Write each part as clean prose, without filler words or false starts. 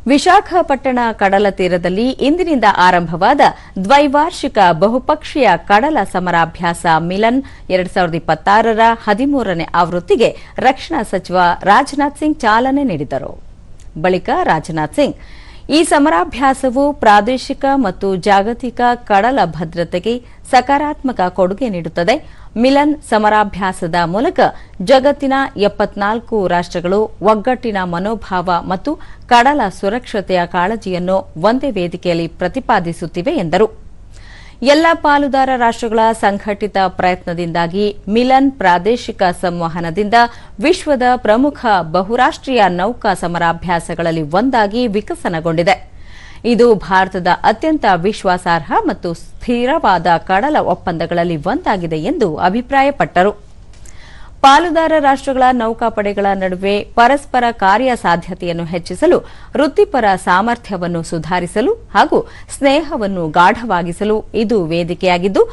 ವಿಶಾಖಪಟ್ಟಣ ಕಡಲ ತೀರದಲ್ಲಿ ಇಂದಿನಿಂದ ಆರಂಭವಾದ ದ್ವೈವಾರ್ಷಿಕ ಬಹುಪಕ್ಷೀಯ ಕಡಲ ಸಮರಾಭ್ಯಾಸ ಮಿಲನ್ 2026ರ 13ನೇ ಆವೃತ್ತಿಗೆ ರಕ್ಷಣಾ ಸಚಿವ ರಾಜನಾಥ್ ಸಿಂಗ್ ಚಾಲನೆ ನೀಡಿದರು. ಬಳಿಕ ರಾಜನಾಥ್ ಸಿಂಗ್, ಈ ಸಮರಾಭ್ಯಾಸವು ಪ್ರಾದೇಶಿಕ ಮತ್ತು ಜಾಗತಿಕ ಕಡಲ ಭದ್ರತೆಗೆ ಸಕಾರಾತ್ಮಕ ಕೊಡುಗೆ ನೀಡುತ್ತದೆ. ಮಿಲನ್ ಸಮರಾಭ್ಯಾಸದ ಮೂಲಕ ಜಗತ್ತಿನ 74 ರಾಷ್ಟ್ರಗಳು ಒಗ್ಗಟ್ಟಿನ ಮನೋಭಾವ ಮತ್ತು ಕಡಲ ಸುರಕ್ಷತೆಯ ಕಾಳಜಿಯನ್ನು ಒಂದೇ ವೇದಿಕೆಯಲ್ಲಿ ಪ್ರತಿಪಾದಿಸುತ್ತಿವೆ ಎಂದರು. ಎಲ್ಲ ಪಾಲುದಾರ ರಾಷ್ಟ್ರಗಳ ಸಂಘಟಿತ ಪ್ರಯತ್ನದಿಂದಾಗಿ ಮಿಲನ್ ಪ್ರಾದೇಶಿಕ ಸಂವಹನದಿಂದ ವಿಶ್ವದ ಪ್ರಮುಖ ಬಹುರಾಷ್ಟ್ರೀಯ ನೌಕಾ ಸಮರಾಭ್ಯಾಸಗಳಲ್ಲಿ ಒಂದಾಗಿ ವಿಕಸನಗೊಂಡಿದೆ. ಇದು ಭಾರತದ ಅತ್ಯಂತ ವಿಶ್ವಾಸಾರ್ಹ ಮತ್ತು ಸ್ಥಿರವಾದ ಕಡಲ ಒಪ್ಪಂದಗಳಲ್ಲಿ ಒಂದಾಗಿದೆ ಎಂದು ಅಭಿಪ್ರಾಯಪಟ್ಟರು. ಪಾಲುದಾರ ರಾಷ್ಟ್ರಗಳ ನೌಕಾಪಡೆಗಳ ನಡುವೆ ಪರಸ್ಪರ ಕಾರ್ಯಸಾಧ್ಯತೆಯನ್ನು ಹೆಚ್ಚಿಸಲು, ವೃತ್ತಿಪರ ಸಾಮರ್ಥ್ಯವನ್ನು ಸುಧಾರಿಸಲು ಹಾಗೂ ಸ್ನೇಹವನ್ನು ಗಾಢವಾಗಿಸಲು ಇದು ವೇದಿಕೆಯಾಗಿದ್ದು,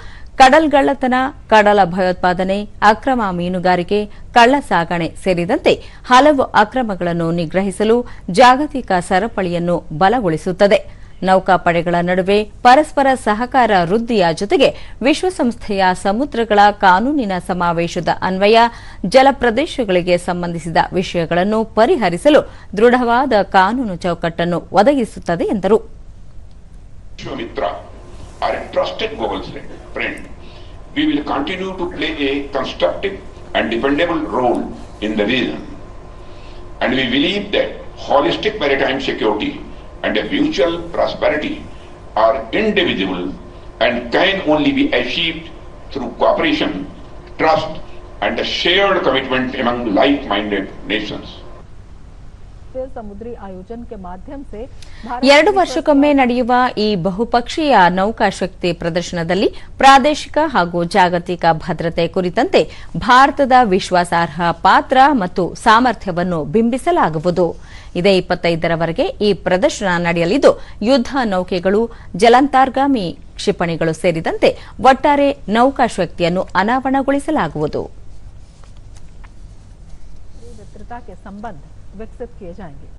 ಕಡಲ್ಗಳ್ಳತನ, ಕಡಲ ಭಯೋತ್ಪಾದನೆ, ಅಕ್ರಮ ಮೀನುಗಾರಿಕೆ, ಕಳ್ಳಸಾಗಣೆ ಸೇರಿದಂತೆ ಹಲವು ಅಕ್ರಮಗಳನ್ನು ನಿಗ್ರಹಿಸಲು ಜಾಗತಿಕ ಸರಪಳಿಯನ್ನು ಬಲಗೊಳಿಸುತ್ತದೆ. ನೌಕಾಪಡೆಗಳ ನಡುವೆ ಪರಸ್ಪರ ಸಹಕಾರ ವೃದ್ಧಿಯ ಜೊತೆಗೆ ವಿಶ್ವಸಂಸ್ಥೆಯ ಸಮುದ್ರಗಳ ಕಾನೂನಿನ ಸಮಾವೇಶದ ಅನ್ವಯ ಜಲಪ್ರದೇಶಗಳಿಗೆ ಸಂಬಂಧಿಸಿದ ವಿಷಯಗಳನ್ನು ಪರಿಹರಿಸಲು ದೃಢವಾದ ಕಾನೂನು ಚೌಕಟ್ಟನ್ನು ಒದಗಿಸುತ್ತದೆ ಎಂದರು. Are a trusted global friend. We will continue to play a constructive and dependable role in the region. And we believe that holistic maritime security and a mutual prosperity are indivisible and can only be achieved through cooperation, trust, and a shared commitment among like-minded nations. ಸಮುದ್ರಿ ಆಯೋಜನ ಕೆ ಮಾಧ್ಯಮ ಸೆ 2 ವರ್ಷಕ್ಕೊಮ್ಮೆ ನಡೆಯುವ ಈ ಬಹುಪಕ್ಷೀಯ ನೌಕಾಶಕ್ತಿ ಪ್ರದರ್ಶನದಲ್ಲಿ ಪ್ರಾದೇಶಿಕ ಹಾಗೂ ಜಾಗತಿಕ ಭದ್ರತೆ ಕುರಿತಂತೆ ಭಾರತದ ವಿಶ್ವಾಸಾರ್ಹ ಪಾತ್ರ ಮತ್ತು ಸಾಮರ್ಥ್ಯವನ್ನು ಬಿಂಬಿಸಲಾಗುವುದು. ಇದೇ 25ರವರೆಗೆ ಈ ಪ್ರದರ್ಶನ ನಡೆಯಲಿದ್ದು, ಯುದ್ಧ ನೌಕೆಗಳು, ಜಲಾಂತರ್ಗಾಮಿ ಕ್ಷಿಪಣಿಗಳು ಸೇರಿದಂತೆ ಒಟ್ಟಾರೆ ನೌಕಾಶಕ್ತಿಯನ್ನು ಅನಾವರಣಗೊಳಿಸಲಾಗುವುದು. मित्रता के संबंध विकसित किए जाएंगे.